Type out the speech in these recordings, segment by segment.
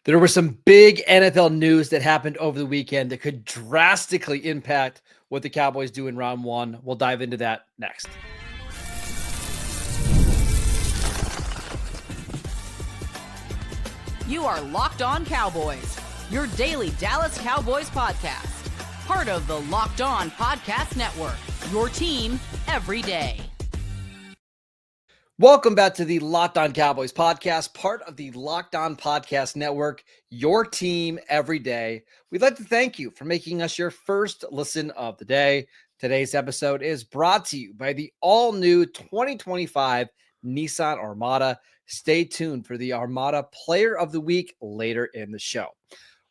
There was some big NFL news that happened over the weekend that could drastically impact what the Cowboys do in round one. We'll dive into that next. You are Locked On Cowboys, your daily Dallas Cowboys podcast. Part of the Locked On Podcast Network, your team every day. Welcome back to the Locked On Cowboys podcast, part of the Locked On Podcast Network, your team every day. We'd like to thank you for making us your first listen of the day. Today's episode is brought to you by the all-new 2025 Nissan Armada. Stay tuned for the Armada Player of the Week later in the show.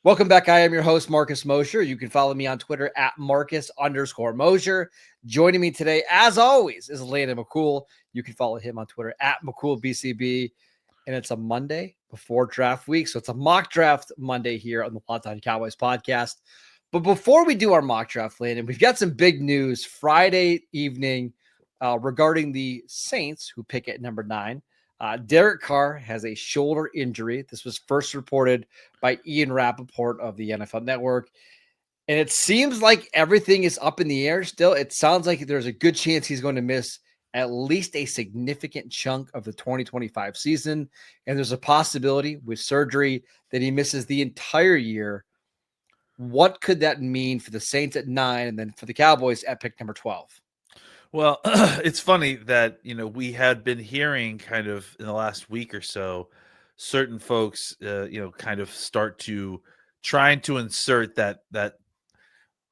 Welcome back. I am your host, Marcus Mosher. You can follow me on Twitter at Marcus_Mosher. Joining me today, as always, is Landon McCool. You can follow him on Twitter at McCoolBCB. And it's a Monday before draft week. So it's a mock draft Monday here on the Locked On Cowboys podcast. But before we do our mock draft, Landon, we've got some big news Friday evening regarding the Saints, who pick at number 9. Derek Carr has a shoulder injury. This was first reported by Ian Rappaport of the NFL Network. And it seems like everything is up in the air still. It sounds like there's a good chance he's going to miss at least a significant chunk of the 2025 season. And there's a possibility with surgery that he misses the entire year. What could that mean for the Saints at 9 and then for the Cowboys at pick number 12? Well, it's funny that, we had been hearing kind of in the last week or so, certain folks, kind of start to trying to insert that,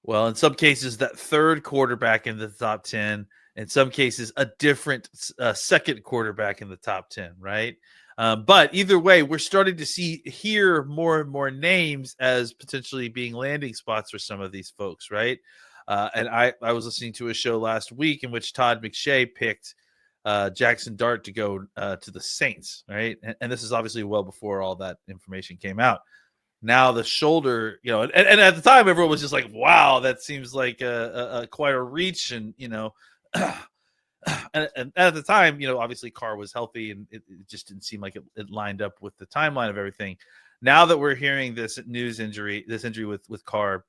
well, in some cases, that third quarterback in the top 10, in some cases, a different second quarterback in the top 10, right? But either way, we're starting to hear more and more names as potentially being landing spots for some of these folks, right? And I was listening to a show last week in which Todd McShay picked Jackson Dart to go to the Saints, right? And this is obviously well before all that information came out. Now the shoulder, and at the time everyone was just like, "Wow, that seems like a quite a reach," and and at the time, obviously Carr was healthy, and it just didn't seem like it lined up with the timeline of everything. Now that we're hearing this injury with Carr.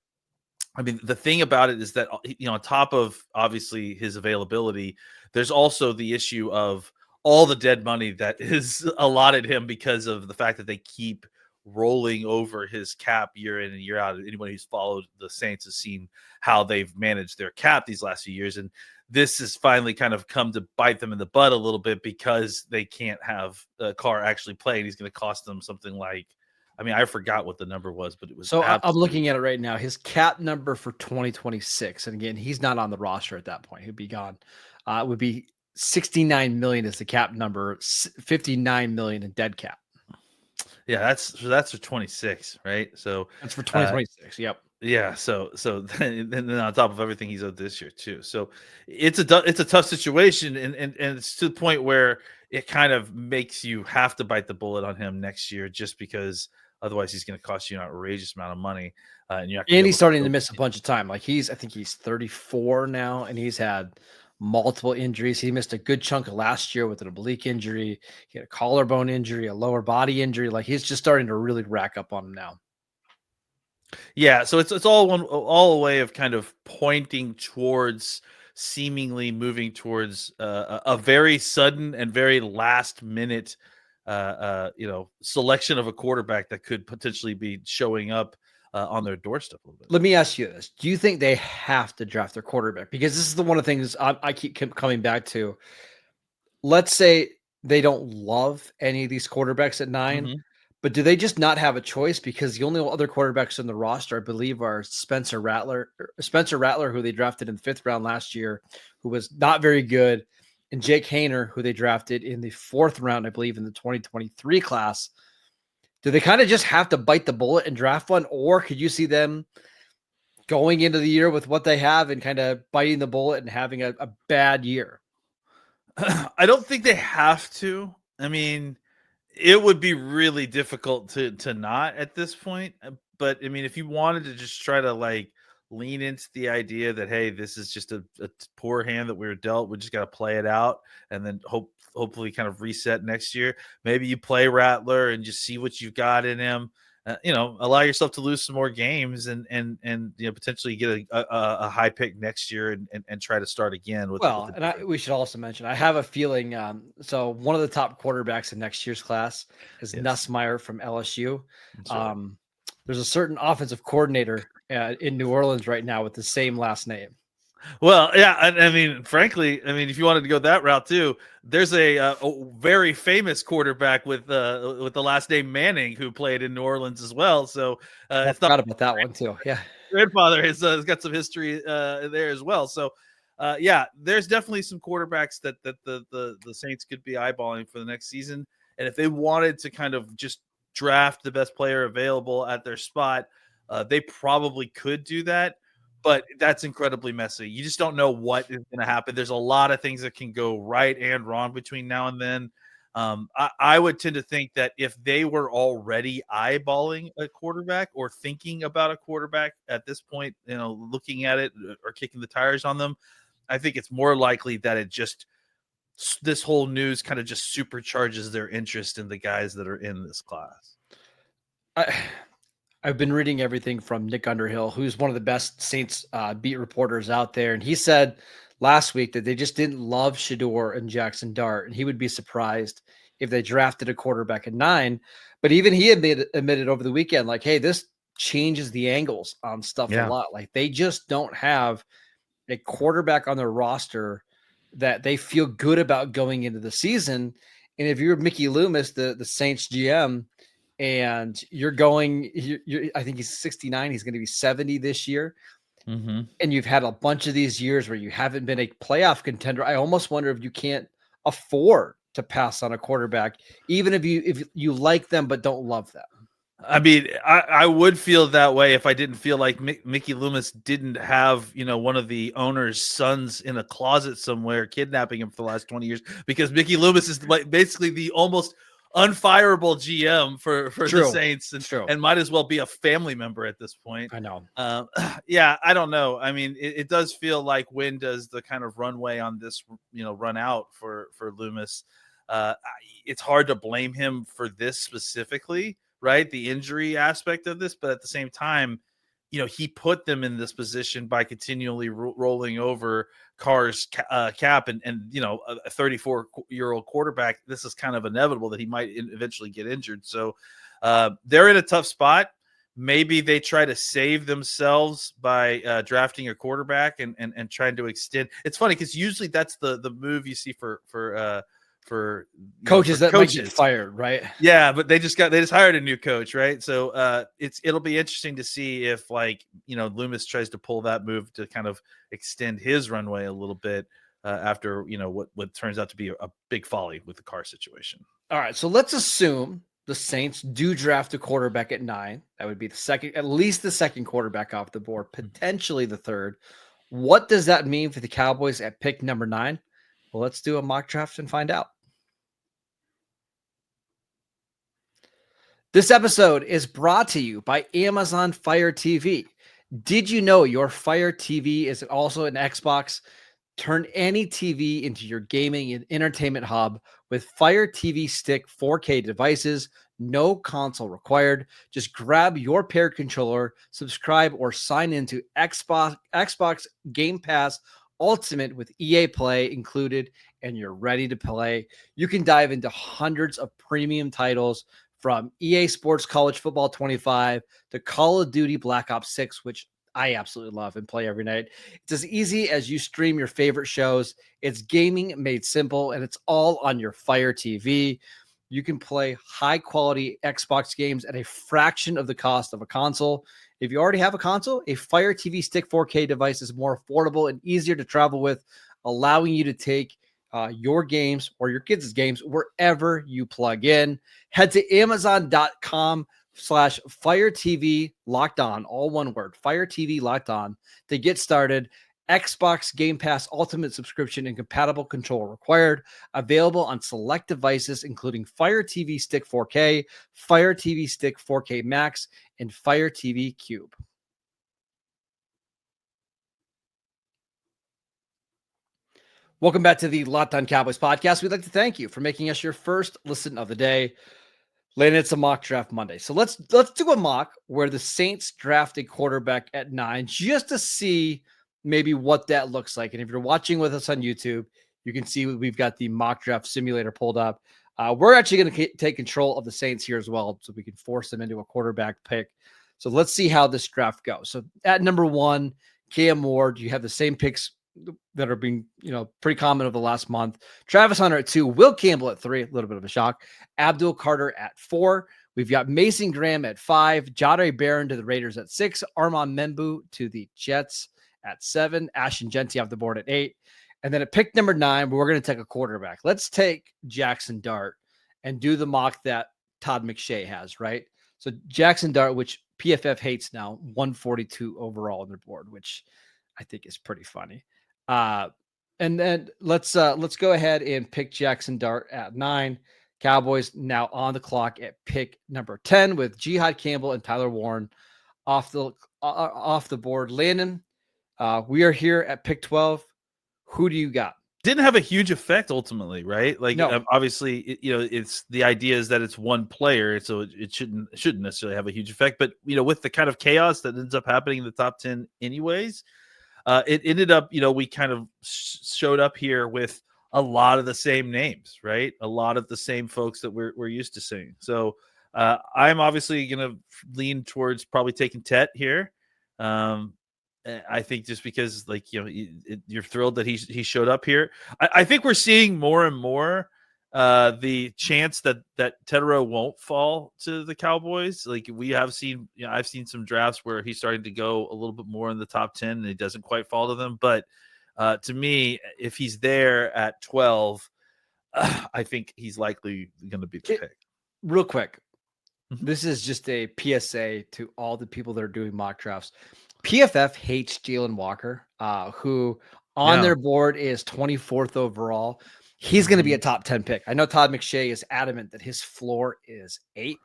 I mean, the thing about it is that, on top of obviously his availability, there's also the issue of all the dead money that is allotted him because of the fact that they keep rolling over his cap year in and year out. Anyone who's followed the Saints has seen how they've managed their cap these last few years. And this has finally kind of come to bite them in the butt a little bit because they can't have Carr actually play. And he's going to cost them something like, I forgot what the number was, but it was. So I'm looking at it right now. His cap number for 2026, and again, he's not on the roster at that point. He'd be gone. It would be 69 million is the cap number, 59 million in dead cap. Yeah, that's for 26, right? So that's for 2026. Yep. Yeah. So then on top of everything he's owed this year too. So it's a tough situation, and it's to the point where it kind of makes you have to bite the bullet on him next year, just because. Otherwise, he's going to cost you an outrageous amount of money. And he's starting to miss a bunch of time. Like I think he's 34 now, and he's had multiple injuries. He missed a good chunk of last year with an oblique injury. He had a collarbone injury, a lower body injury. Like he's just starting to really rack up on him now. Yeah, so it's all a way of kind of pointing towards seemingly moving towards a very sudden and very last minute selection of a quarterback that could potentially be showing up on their doorstep a little bit. Let me ask you this. Do you think they have to draft their quarterback? Because this is one of the things I keep coming back to. Let's say they don't love any of these quarterbacks at 9, but do they just not have a choice? Because the only other quarterbacks in the roster, I believe, are Spencer Rattler, who they drafted in the 5th round last year, who was not very good, and Jake Haener, who they drafted in the 4th round, I believe, in the 2023 class. Do they kind of just have to bite the bullet and draft one? Or could you see them going into the year with what they have and kind of biting the bullet and having a bad year? I don't think they have to. I mean, it would be really difficult to not at this point. But, if you wanted to just try to, lean into the idea that, hey, this is just a poor hand that we were dealt. We just got to play it out and then hopefully kind of reset next year. Maybe you play Rattler and just see what you've got in him. allow yourself to lose some more games and potentially get a high pick next year and try to start again with Well, a and different. we should also mention, I have a feeling. So one of the top quarterbacks in next year's class is Yes, Nussmeier from LSU. that's right. Um, there's a certain offensive coordinator in New Orleans right now with the same last name. Well, yeah, I mean, frankly, if you wanted to go that route too, there's a very famous quarterback with the last name Manning who played in New Orleans as well. So I it's not forgot about that one too. Yeah. grandfather has got some history there as well. So yeah, there's definitely some quarterbacks that the Saints could be eyeballing for the next season, and if they wanted to kind of just draft the best player available at their spot, they probably could do that. But that's incredibly messy. You just don't know what is going to happen. There's a lot of things that can go right and wrong between now and then. I would tend to think that if they were already eyeballing a quarterback or thinking about a quarterback at this point, looking at it or kicking the tires on them, I think it's more likely that this whole news kind of just supercharges their interest in the guys that are in this class. I, I've been reading everything from Nick Underhill, who's one of the best Saints beat reporters out there. And he said last week that they just didn't love Shador and Jackson Dart. And he would be surprised if they drafted a quarterback at 9. But even he admitted over the weekend, like, hey, this changes the angles on stuff a Yeah. lot. Like, they just don't have a quarterback on their roster that they feel good about going into the season. And if you're Mickey Loomis, the Saints GM, and I think he's 69, he's going to be 70 this year. Mm-hmm. And you've had a bunch of these years where you haven't been a playoff contender. I almost wonder if you can't afford to pass on a quarterback, even if you like them but don't love them. I mean, I would feel that way if I didn't feel like Mickey Loomis didn't have, one of the owner's sons in a closet somewhere kidnapping him for the last 20 years, because Mickey Loomis is like basically the almost unfireable GM for the Saints and might as well be a family member at this point. I know. Yeah, I don't know. I mean, it does feel like when does the kind of runway on this, run out for Loomis. It's hard to blame him for this specifically, right? The injury aspect of this, but at the same time, he put them in this position by continually rolling over Carr's cap and a 34-year-old quarterback. This is kind of inevitable that he might eventually get injured. So they're in a tough spot. Maybe they try to save themselves by drafting a quarterback and trying to extend. It's funny because usually that's the move you see for coaches that might get fired, right? Yeah, but they just hired a new coach, right? So it'll be interesting to see if Loomis tries to pull that move to kind of extend his runway a little bit after what turns out to be a big folly with the Carr situation. All right, so let's assume the Saints do draft a quarterback at 9. That would be at least the second quarterback off the board, potentially the third. What does that mean for the Cowboys at pick number 9? Well, let's do a mock draft and find out. This episode is brought to you by Amazon Fire TV. Did you know your Fire TV is also an Xbox? Turn any TV into your gaming and entertainment hub with Fire TV Stick 4K devices. No console required. Just grab your paired controller, subscribe, or sign into Xbox Game Pass Ultimate with EA Play included, and you're ready to play. You can dive into hundreds of premium titles from EA Sports College Football 25 to Call of Duty Black Ops 6, which I absolutely love and play every night. It's as easy as you stream your favorite shows. It's gaming made simple, and it's all on your Fire TV. You can play high-quality Xbox games at a fraction of the cost of a console. If you already have a console, a Fire TV Stick 4K device is more affordable and easier to travel with, allowing you to take your games or your kids' games wherever you plug in. Head to Amazon.com/Fire TV Locked On, all one word, Fire TV Locked On, to get started. Xbox Game Pass Ultimate subscription and compatible controller required. Available on select devices, including Fire TV Stick 4K, Fire TV Stick 4K Max, and Fire TV Cube. Welcome back to the Locked On Cowboys podcast. We'd like to thank you for making us your first listen of the day. Landon, it's a mock draft Monday. So let's do a mock where the Saints draft a quarterback at 9 just to see maybe what that looks like. And if you're watching with us on YouTube, you can see we've got the mock draft simulator pulled up. We're actually going to take control of the Saints here as well, so we can force them into a quarterback pick. So let's see how this draft goes. So at number 1, Cam Ward, you have the same picks that are being, pretty common over the last month. Travis Hunter at 2, Will Campbell at 3, a little bit of a shock. Abdul Carter at 4. We've got Mason Graham at 5, Jahdae Barron to the Raiders at 6, Armand Membu to the Jets at 7, Ashton Genty off the board at 8. And then at pick number 9, we're going to take a quarterback. Let's take Jackson Dart and do the mock that Todd McShay has, right? So Jackson Dart, which PFF hates now, 142 overall on their board, which I think is pretty funny. And then let's go ahead and pick Jackson Dart at 9. Cowboys now on the clock at pick number 10 with Jihad Campbell and Tyler Warren off the board. Landon, we are here at pick 12. Who do you got? Didn't have a huge effect ultimately, right? Like, no. Obviously, it's the idea is that it's one player, so it shouldn't necessarily have a huge effect. But with the kind of chaos that ends up happening in the top 10, anyways, it ended up, we kind of showed up here with a lot of the same names, right? A lot of the same folks that we're used to seeing. So I'm obviously going to lean towards probably taking Tet here. I think just because, you're thrilled that he showed up here. I think we're seeing more and more the chance that Tetero won't fall to the Cowboys. Like we have seen, I've seen some drafts where he's starting to go a little bit more in the top 10 and he doesn't quite fall to them. But to me, if he's there at 12, I think he's likely going to be the pick. Real quick, this is just a PSA to all the people that are doing mock drafts. PFF hates Jalen Walker, who on their board is 24th overall. He's going to be a top 10 pick. I know Todd McShay is adamant that his floor is 8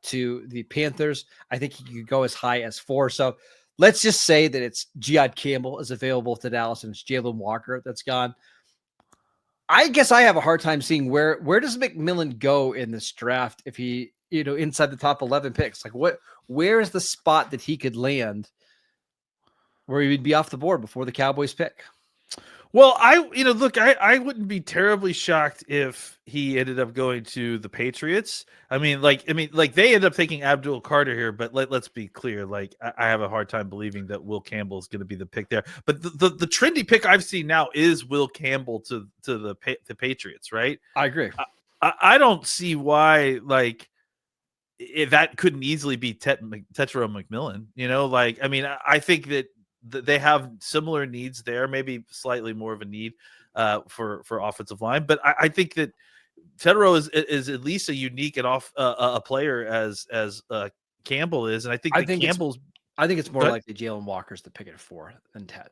to the Panthers. I think he could go as high as 4. So let's just say that it's Jihad Campbell is available to Dallas and it's Jalen Walker that's gone. I guess I have a hard time seeing where does McMillan go in this draft if he, inside the top 11 picks. Like where is the spot that he could land where he would be off the board before the Cowboys pick? Well, I wouldn't be terribly shocked if he ended up going to the Patriots. I mean, they ended up taking Abdul Carter here, but let's be clear. Like, I have a hard time believing that Will Campbell is going to be the pick there. But the trendy pick I've seen now is Will Campbell to the Patriots, right? I agree. I don't see why, if that couldn't easily be Tetero McMillan. I think that they have similar needs there, maybe slightly more of a need for offensive line. But I think that Tetero is at least a unique and a player as Campbell is. And I think Campbell's. I think it's more likely Jalen Walker's the pick at 4 than Tet.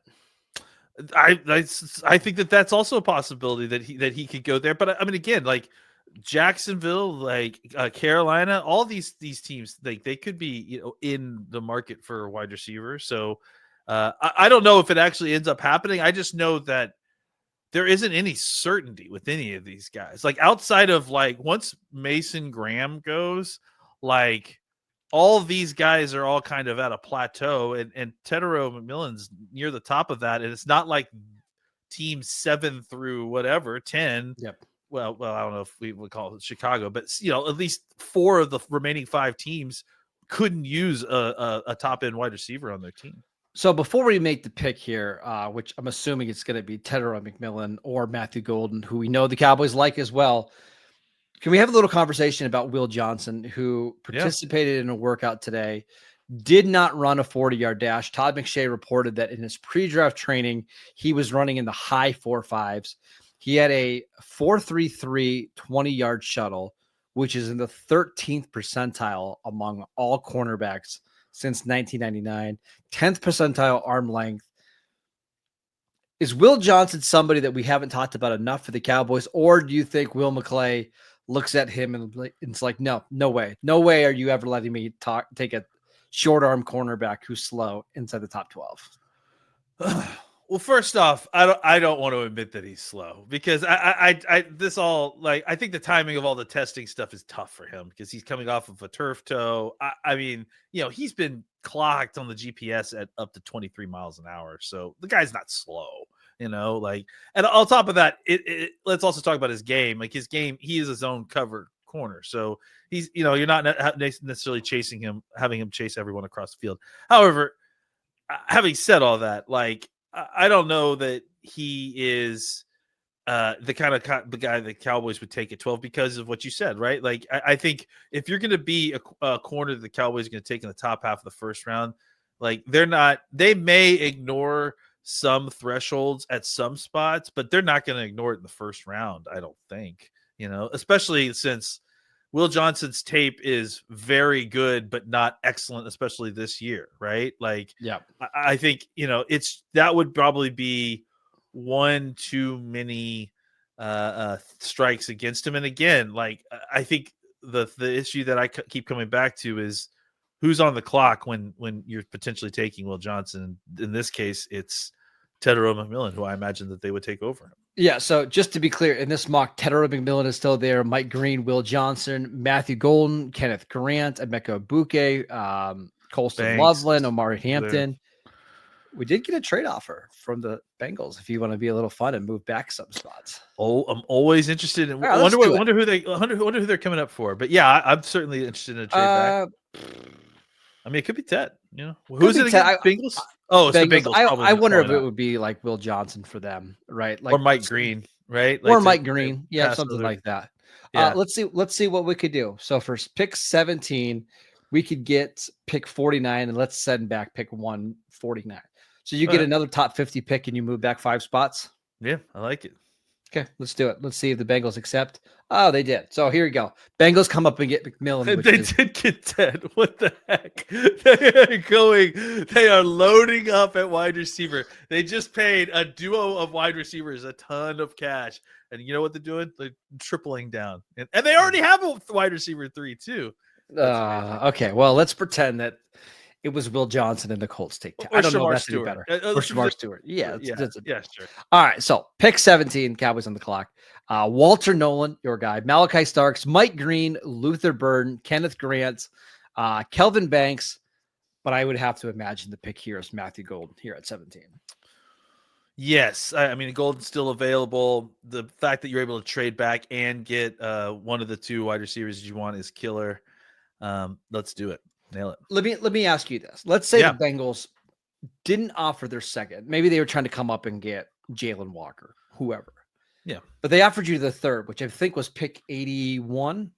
I think that's also a possibility that he could go there. But I mean, again, Jacksonville, Carolina, all these teams, they could be in the market for a wide receiver. So I don't know if it actually ends up happening. I just know that there isn't any certainty with any of these guys. Outside of once Mason Graham goes, all these guys are all kind of at a plateau, and Tetero McMillan's near the top of that. And it's not like team 7 through 10. Yep. Well, I don't know if we would call it Chicago, but at least 4 of the remaining 5 teams couldn't use a top end wide receiver on their team. So before we make the pick here, which I'm assuming it's going to be Tetero McMillan or Matthew Golden, who we know the Cowboys like as well, can we have a little conversation about Will Johnson, who participated in a workout today, did not run a 40-yard dash? Todd McShay reported that in his pre-draft training, he was running in the high 4.5s. He had a 4.33 20-yard shuttle, which is in the 13th percentile among all cornerbacks since 1999, 10th percentile arm length. Is Will Johnson somebody that we haven't talked about enough for the Cowboys, or do you think Will McClay looks at him and it's like, no way are you ever letting me take a short arm cornerback who's slow inside the top 12? Well, first off, I don't want to admit that he's slow because I think the timing of all the testing stuff is tough for him because he's coming off of a turf toe. I mean, he's been clocked on the GPS at up to 23 miles an hour, so the guy's not slow. And on top of that, let's also talk about his game. Like his game, he is his own cover corner, so he's you're not necessarily chasing him, having him chase everyone across the field. However, having said all that, like I don't know that he is the kind of the guy the Cowboys would take at 12 because of what you said, right? Like I think if you're going to be a corner that the Cowboys are going to take in the top half of the first round, like they may ignore some thresholds at some spots, but they're not going to ignore it in the first round, I don't think, especially since Will Johnson's tape is very good, but not excellent, especially this year, right? Like, yeah, I think, that would probably be one too many strikes against him. And again, like, I think the issue that I keep coming back to is who's on the clock when you're potentially taking Will Johnson. In this case, it's Tedero McMillan, who I imagine that they would take over him. Yeah, so just to be clear, in this mock, Tedero McMillan is still there. Mike Green, Will Johnson, Matthew Golden, Kenneth Grant, Emeka Buke, Colston Loveland, Omari Hampton. We did get a trade offer from the Bengals if you want to be a little fun and move back some spots. Oh, I'm always interested in. Right, wonder who they're coming up for. But yeah, I'm certainly interested in a trade back. I mean, it could be Ted. Who's it again? Bengals. Oh, it's the Bengals. I wonder if it would be like Will Johnson for them, right? Like or Mike Green, right? Or Mike Green, yeah, something like that. Yeah. Let's see what we could do. So for pick 17, we could get pick 49, and let's send back pick 149. So you get another top 50 pick, and you move back 5 spots. Yeah, I like it. Okay, let's do it. Let's see if the Bengals accept. Oh, they did. So here you go. Bengals come up and get McMillan. They did get Ted. What the heck? They are loading up at wide receiver. They just paid a duo of wide receivers a ton of cash. And you know what they're doing? They're tripling down. And they already have a wide receiver 3 too. Okay, well, let's pretend that it was Will Johnson and the Colts take 10. I don't know if that's any better. Or Shamar Stewart. Yeah, sure. All right, so pick 17, Cowboys on the clock. Walter Nolan, your guy. Malachi Starks, Mike Green, Luther Burden, Kenneth Grant, Kelvin Banks. But I would have to imagine the pick here is Matthew Golden here at 17. Yes, I mean, Golden's still available. The fact that you're able to trade back and get one of the 2 wide receivers you want is killer. Let's do it. Nail it. Let me ask you this. Let's say the Bengals didn't offer their second. Maybe they were trying to come up and get Jalen Walker, whoever. Yeah. But they offered you the 3rd, which I think was pick 81.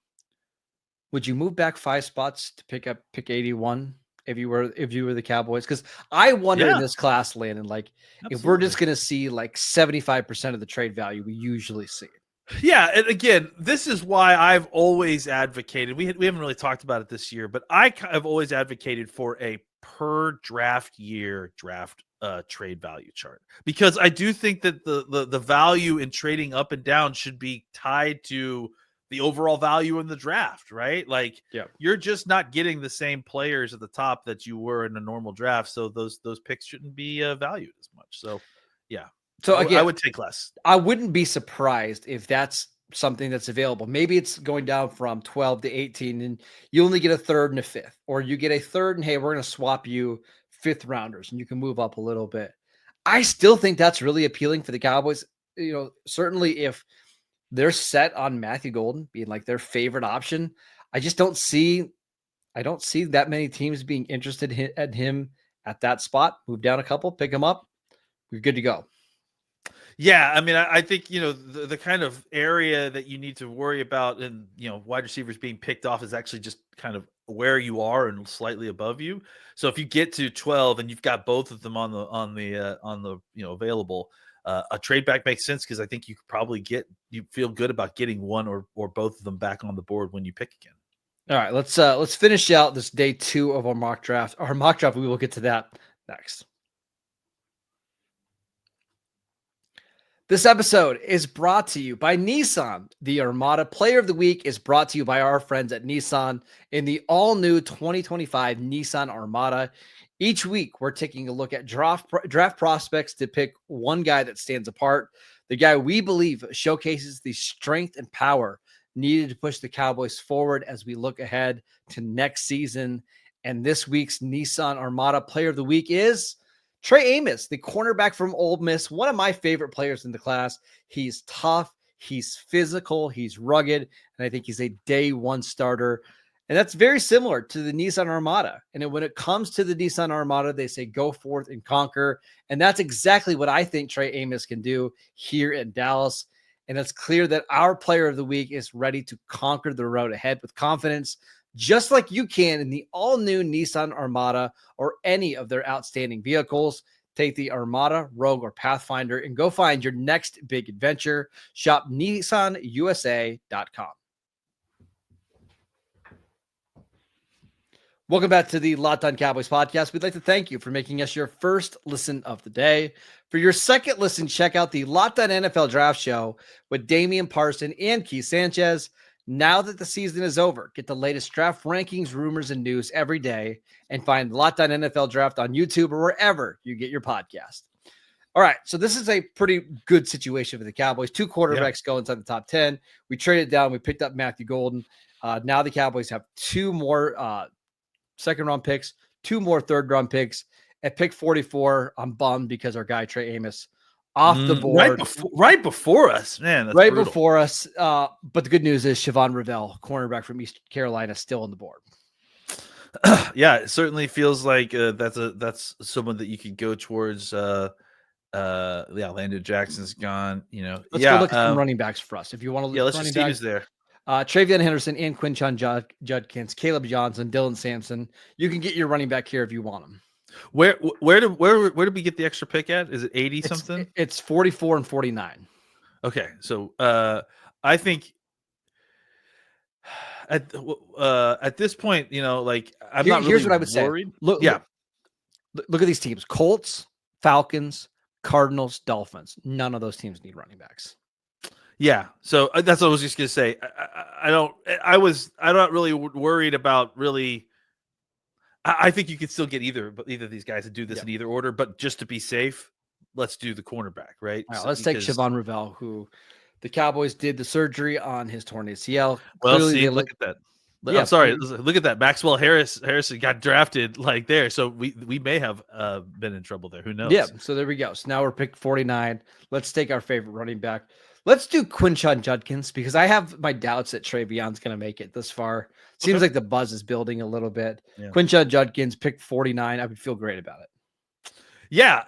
Would you move back 5 spots to pick up pick 81 if you were the Cowboys? Because I wonder in this class, Landon, like if we're just going to see like 75% of the trade value we usually see. Yeah, and again, this is why I've always advocated. We haven't really talked about it this year, but I have always advocated for a per draft year trade value chart, because I do think that the value in trading up and down should be tied to the overall value in the draft, right? Like, you're just not getting the same players at the top that you were in a normal draft, so those picks shouldn't be valued as much. So, yeah. So again, I would take less. I wouldn't be surprised if that's something that's available. Maybe it's going down from 12 to 18 and you only get a 3rd and a 5th, or you get a 3rd and hey, we're going to swap you 5th rounders and you can move up a little bit. I still think that's really appealing for the Cowboys. Certainly if they're set on Matthew Golden being like their favorite option, I don't see that many teams being interested in him at that spot. Move down a couple, pick him up. We're good to go. Yeah, I mean, I think, the kind of area that you need to worry about and, wide receivers being picked off is actually just kind of where you are and slightly above you. So if you get to 12 and you've got both of them on the available, a trade back makes sense, because I think you could probably you feel good about getting one or both of them back on the board when you pick again. All right, let's finish out this day 2 of our mock draft. Our mock draft, we will get to that next. This episode is brought to you by Nissan. The Armada Player of the Week is brought to you by our friends at Nissan in the all-new 2025 Nissan Armada. Each week, we're taking a look at draft prospects to pick one guy that stands apart, the guy we believe showcases the strength and power needed to push the Cowboys forward as we look ahead to next season. And this week's Nissan Armada Player of the Week is Trey Amos, the cornerback from Ole Miss, one of my favorite players in the class. He's tough, he's physical, he's rugged, and I think he's a day one starter. And that's very similar to the Nissan Armada. And when it comes to the Nissan Armada, they say go forth and conquer. And that's exactly what I think Trey Amos can do here in Dallas. And it's clear that our player of the week is ready to conquer the road ahead with confidence, just like you can in the all-new Nissan Armada or any of their outstanding vehicles. Take the Armada, Rogue, or Pathfinder and go find your next big adventure. Shop NissanUSA.com. Welcome back to the Locked On Cowboys podcast. We'd like to thank you for making us your first listen of the day. For your second listen, check out the Locked On NFL Draft Show with Damian Parson and Keith Sanchez. Now that the season is over, get the latest draft rankings, rumors, and news every day, and find Locked On NFL Draft on YouTube or wherever you get your podcast. All right, so this is a pretty good situation for the Cowboys. Two quarterbacks go inside the top 10. We traded down. We picked up Matthew Golden. Now the Cowboys have two more second-round picks, two more third-round picks. At pick 44, I'm bummed because our guy Trey Amos off the board. Right before us, man. That's right brutal. Before us. But the good news is Shavon Revel, cornerback from East Carolina, still on the board. Yeah, it certainly feels like that's someone that you could go towards. Landon Jackson's gone. Let's go look at some running backs for us. If you want to look let's at just running see backs, who's there. Travion Henderson and Quinshon Judkins, Caleb Johnson, Dylan Sampson. You can get your running back here if you want them. Where did we get the extra pick at? Is it 80 something? It's 44 and 49. Okay, so I think at this point, I'm not really here's what I would worried. Say. Look at these teams: Colts, Falcons, Cardinals, Dolphins. None of those teams need running backs. Yeah, so that's what I was just gonna say. I'm not really worried about really. I think you could still get either of these guys to do this in either order, but just to be safe, let's do the cornerback, right? All right, let's take Shavon Revel, who the Cowboys did the surgery on his torn ACL. Well, look at that. I'm sorry. Look at that. Maxwell Harrison got drafted there. So we may have been in trouble there. Who knows? Yeah. So there we go. So now we're picked 49. Let's take our favorite running back. Let's do Quinshon Judkins because I have my doubts that Travion's going to make it this far. Seems like the buzz is building a little bit. Yeah. Quinshon Judkins picked 49. I would feel great about it. Yeah.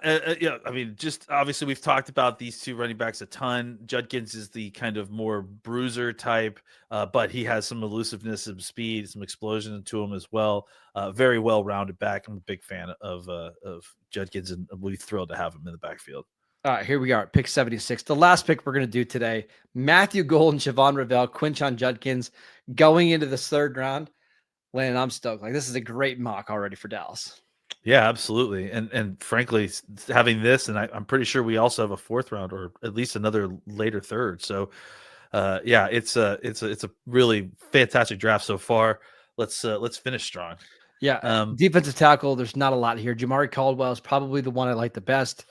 I mean, just obviously we've talked about these two running backs a ton. Judkins is the kind of more bruiser type, but he has some elusiveness, some speed, some explosion to him as well. Very well-rounded back. I'm a big fan of Judkins, and we're thrilled to have him in the backfield. All right, here we are, pick 76. The last pick we're going to do today, Matthew Golden, Shavon Revel, Quinshon Judkins going into this third round. Landon, I'm stoked. This is a great mock already for Dallas. Yeah, absolutely. And frankly, having this, and I'm pretty sure we also have a fourth round or at least another later third. So, it's a really fantastic draft so far. Let's finish strong. Yeah, defensive tackle, there's not a lot here. Jamari Caldwell is probably the one I like the best.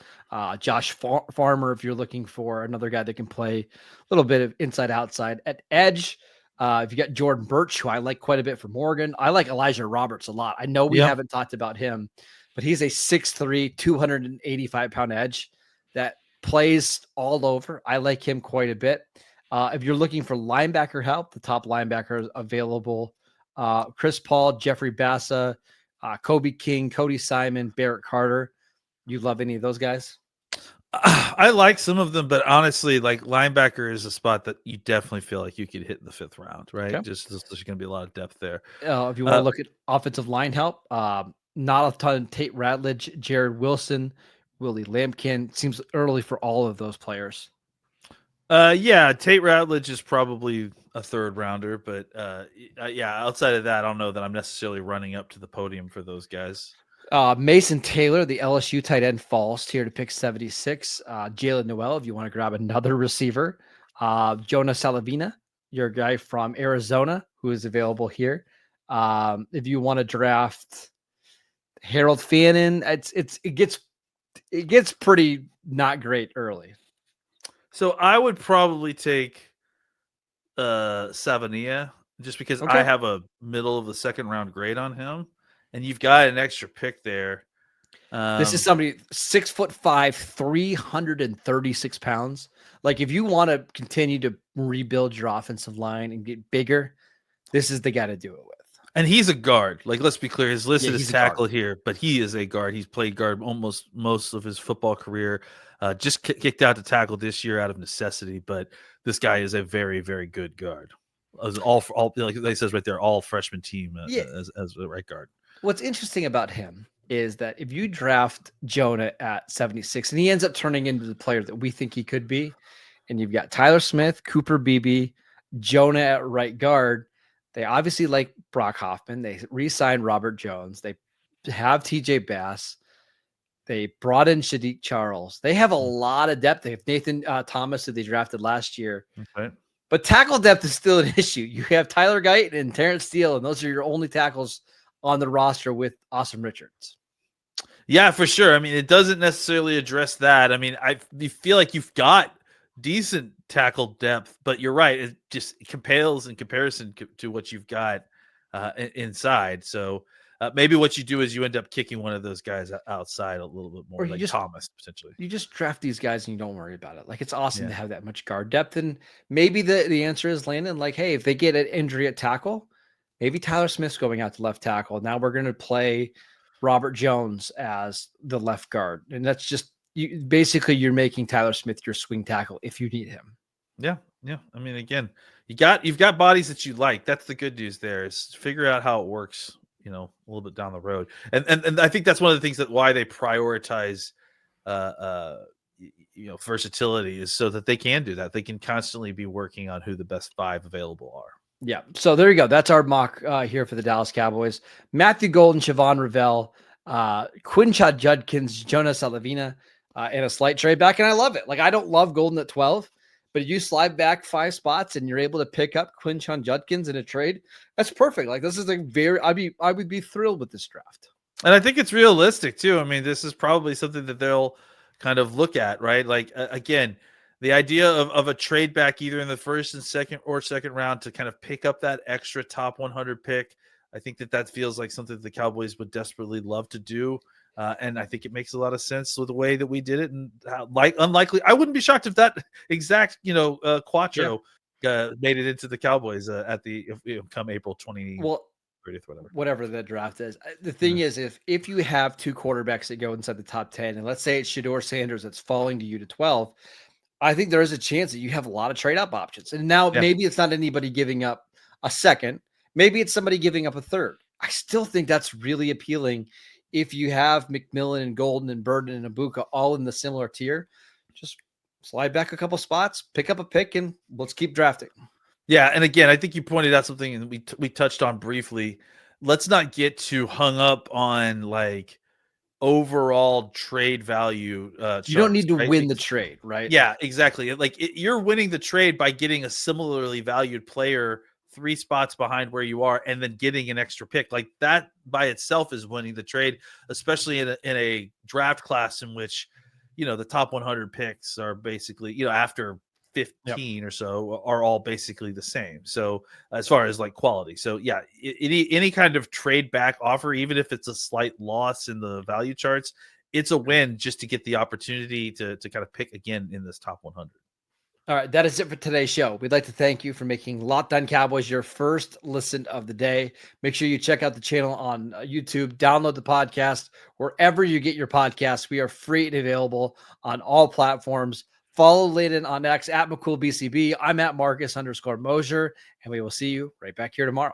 Josh Farmer, if you're looking for another guy that can play a little bit of inside-outside. At edge, if you got Jordan Birch, who I like quite a bit from Oregon. I like Elijah Roberts a lot. I know we haven't talked about him, but he's a 6'3", 285-pound edge that plays all over. I like him quite a bit. If you're looking for linebacker help, the top linebackers available, Chris Paul, Jeffrey Bassa, Kobe King, Cody Simon, Barrett Carter. You love any of those guys? I like some of them, but honestly, linebacker is a spot that you definitely feel like you could hit in the fifth round, right? Okay. Just there's going to be a lot of depth there. If you want to look at offensive line help, not a ton. Tate Ratledge, Jared Wilson, Willie Lampkin. Seems early for all of those players. Tate Ratledge is probably a third rounder, but outside of that, I don't know that I'm necessarily running up to the podium for those guys. Mason Taylor, the LSU tight end, falls here to pick 76. Jalen Noel, if you want to grab another receiver. Jonah Salavina, your guy from Arizona, who is available here. If you want to draft Harold Fannin, it gets pretty not great early. So I would probably take Savania just because I Okay. have a middle of the second round grade on him, and you've got an extra pick there. This is somebody 6'5", 336 pounds. Like, if you want to continue to rebuild your offensive line and get bigger, this is the guy to do it with. And he's a guard. Like, let's be clear, his listed he's as a guard. tackle here, but he is a guard. He's played guard almost most of his football career. Just kicked out to tackle this year out of necessity, but this guy is a very, very good guard. As all like it says right there, all freshman team as a right guard. What's interesting about him is that if you draft Jonah at 76 and he ends up turning into the player that we think he could be, and you've got Tyler Smith, Cooper Beebe, Jonah at right guard, they obviously like Brock Hoffman. They re-signed Robert Jones. They have TJ Bass. They brought in Shadiq Charles. They have a lot of depth. They have Nathan Thomas, who they drafted last year. Okay. But tackle depth is still an issue. You have Tyler Guyton and Terrence Steele, and those are your only tackles on the roster with Austin Richards. Yeah, for sure. I mean, it doesn't necessarily address that. I mean, you feel like you've got decent tackle depth, but you're right. It just pales in comparison to what you've got inside. So maybe what you do is you end up kicking one of those guys outside a little bit more, like Thomas potentially. You just draft these guys and you don't worry about it. Like, it's awesome to have that much guard depth. And maybe the answer is Landon, like, hey, if they get an injury at tackle, maybe Tyler Smith's going out to left tackle. Now we're going to play Robert Jones as the left guard. And that's just you're making Tyler Smith your swing tackle if you need him. Yeah. Yeah. I mean, again, you've got bodies that you like. That's the good news there, is figure out how it works, a little bit down the road. And I think that's one of the things that why they prioritize versatility, is so that they can do that. They can constantly be working on who the best 5 available are. Yeah. So there you go. That's our mock here for the Dallas Cowboys. Matthew Golden, Shavon Revel, Quinchad Judkins, Jonas Salavina, and a slight trade back. And I love it. Like, I don't love Golden at 12, but you slide back 5 spots and you're able to pick up Quinchad Judkins in a trade. That's perfect. Like, this is I would be thrilled with this draft. And I think it's realistic too. I mean, this is probably something that they'll kind of look at, right? Like, again, the idea of a trade back either in the first and second round to kind of pick up that extra top 100 pick. I think that feels like something that the Cowboys would desperately love to do. And I think it makes a lot of sense with the way that we did it. And unlikely, I wouldn't be shocked if that exact, Quattro made it into the Cowboys at the come April 20th, whatever the draft is. The thing is, if you have 2 quarterbacks that go inside the top 10, and let's say it's Shedeur Sanders that's falling to you to 12, I think there is a chance that you have a lot of trade-up options. And now maybe it's not anybody giving up a second. Maybe it's somebody giving up a third. I still think that's really appealing if you have McMillan and Golden and Burden and Abuka all in the similar tier. Just slide back a couple spots, pick up a pick, and let's keep drafting. Yeah, and again, I think you pointed out something we touched on briefly. Let's not get too hung up on, like, overall trade value. You don't need to win the trade, right? Yeah, exactly. Like, you're winning the trade by getting a similarly valued player 3 spots behind where you are, and then getting an extra pick. Like, that by itself is winning the trade, especially in a draft class in which, the top 100 picks are basically, after 15 or so are all basically the same. So as far as like quality. So yeah, any kind of trade back offer, even if it's a slight loss in the value charts, it's a win just to get the opportunity to kind of pick again in this top 100. All right, that is it for today's show. We'd like to thank you for making Locked On Cowboys your first listen of the day. Make sure you check out the channel on YouTube, download the podcast wherever you get your podcasts. We are free and available on all platforms. Follow Landon on X at McCool BCB. I'm at Marcus _Mosher, and we will see you right back here tomorrow.